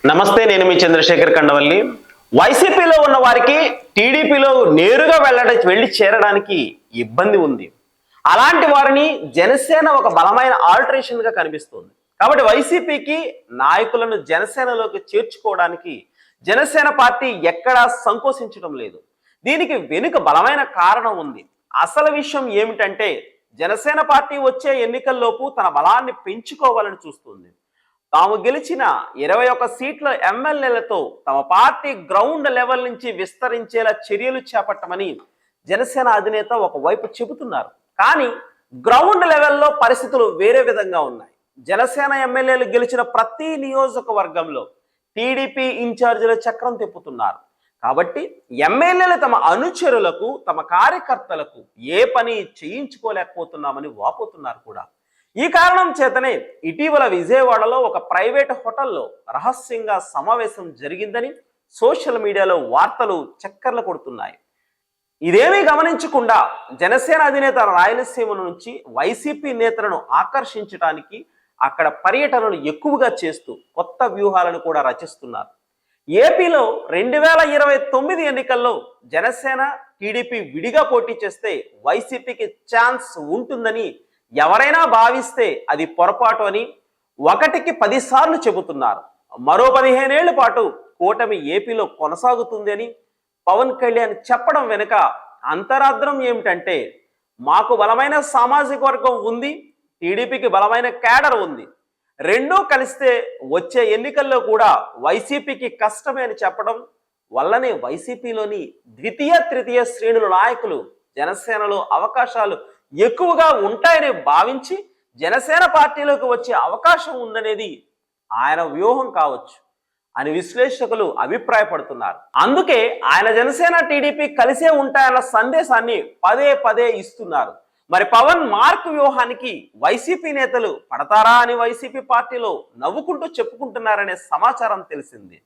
నమస్తే, నేను మీ చంద్రశేఖర్ కండవల్లి. వైసీపీలో ఉన్న వారికి టీడీపీలో నేరుగా వెళ్ళి చేరడానికి ఇబ్బంది ఉంది. అలాంటి వారిని జనసేన ఒక బలమైన ఆల్టరేషన్ గా కనిపిస్తుంది. కాబట్టి వైసీపీకి నాయకులను జనసేనలోకి చేర్చుకోవడానికి జనసేన పార్టీ ఎక్కడా సంకోచించడం లేదు. దీనికి వెనుక బలమైన కారణం ఉంది. అసలు విషయం ఏమిటంటే, జనసేన పార్టీ వచ్చే ఎన్నికల్లోపు తన బలాన్ని పెంచుకోవాలని చూస్తుంది. తాము గెలిచిన 21 సీట్ల ఎమ్మెల్యేలతో తమ పార్టీ గ్రౌండ్ లెవెల్ నుంచి విస్తరించేలా చర్యలు చేపట్టమని జనసేన అధినేత ఒకవైపు చెబుతున్నారు. కానీ గ్రౌండ్ లెవెల్లో పరిస్థితులు వేరే విధంగా ఉన్నాయి. జనసేన ఎమ్మెల్యేలు గెలిచిన ప్రతి నియోజకవర్గంలో టీడీపీ ఇన్ఛార్జీల చక్రం తిప్పుతున్నారు. కాబట్టి ఎమ్మెల్యేలు తమ అనుచరులకు, తమ కార్యకర్తలకు ఏ పని చేయించుకోలేకపోతున్నామని వాపోతున్నారు కూడా. ఈ కారణం చేతనే ఇటీవల విజయవాడలో ఒక ప్రైవేట్ హోటల్లో రహస్యంగా సమావేశం జరిగిందని సోషల్ మీడియాలో వార్తలు చక్కర్లు కొడుతున్నాయి. ఇదేమీ గమనించకుండా జనసేన అధినేత రాయలసీమ నుంచి వైసీపీ నేతలను ఆకర్షించడానికి అక్కడ పర్యటనలు ఎక్కువగా చేస్తూ కొత్త వ్యూహాలను కూడా రచిస్తున్నారు. ఏపీలో 2029 ఎన్నికల్లో జనసేన టీడీపీ విడిగా పోటీ చేస్తే వైసీపీకి ఛాన్స్ ఉంటుందని ఎవరైనా భావిస్తే అది పొరపాటు అని 1కి 10 సార్లు చెబుతున్నారు. మరో 15 ఏళ్ల పాటు కూటమి ఏపీలో కొనసాగుతుంది అని పవన్ కళ్యాణ్ చెప్పడం వెనుక అంతరార్థం ఏమిటంటే, మాకు బలమైన సామాజిక వర్గం ఉంది, టీడీపీకి బలమైన క్యాడర్ ఉంది, రెండూ కలిస్తే వచ్చే ఎన్నికల్లో కూడా వైసీపీకి కష్టమే అని చెప్పడం వల్లనే వైసీపీలోని ద్వితీయ తృతీయ శ్రేణుల నాయకులు జనసేనలో అవకాశాలు ఎక్కువగా ఉంటాయని భావించి జనసేన పార్టీలోకి వచ్చే అవకాశం ఉందనేది ఆయన వ్యూహం కావచ్చు అని విశ్లేషకులు అభిప్రాయపడుతున్నారు. అందుకే ఆయన జనసేన టీడీపీ కలిసే ఉంటాయన్న సందేశాన్ని పదే పదే ఇస్తున్నారు. మరి పవన్ మార్క్ వ్యూహానికి వైసీపీ నేతలు పడతారా అని వైసీపీ పార్టీలో నవ్వుకుంటూ చెప్పుకుంటున్నారనే సమాచారం తెలిసింది.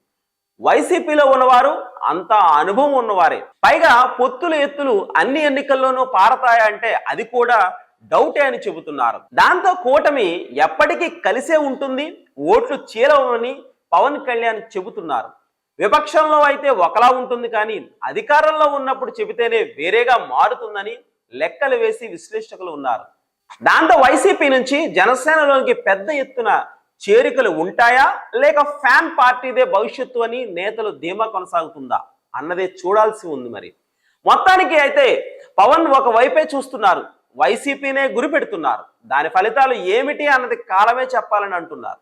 వైసీపీలో ఉన్నవారు అంత అనుభవం ఉన్నవారే. పైగా పొత్తుల ఎత్తులు అన్ని ఎన్నికల్లోనూ పారతాయంటే అది కూడా డౌటే అని చెబుతున్నారు. దాంతో కూటమి ఎప్పటికీ కలిసే ఉంటుంది, ఓట్లు చీలవని పవన్ కళ్యాణ్ చెబుతున్నారు. విపక్షంలో అయితే ఒకలా ఉంటుంది, కానీ అధికారంలో ఉన్నప్పుడు చెబితేనే వేరేగా మారుతుందని లెక్కలు వేసి విశ్లేషకులు ఉన్నారు. దాంతో వైసీపీ నుంచి జనసేనలోకి పెద్ద ఎత్తున చేరికలు ఉంటాయా, లేక ఫ్యాన్ పార్టీదే భవిష్యత్తు అని నేతలు ధీమా కొనసాగుతుందా అన్నదే చూడాల్సి ఉంది. మరి మొత్తానికి అయితే పవన్ ఒకవైపే చూస్తున్నారు, వైసీపీనే గురి పెడుతున్నారు. దాని ఫలితాలు ఏమిటి అన్నది కాలమే చెప్పాలని అంటున్నారు.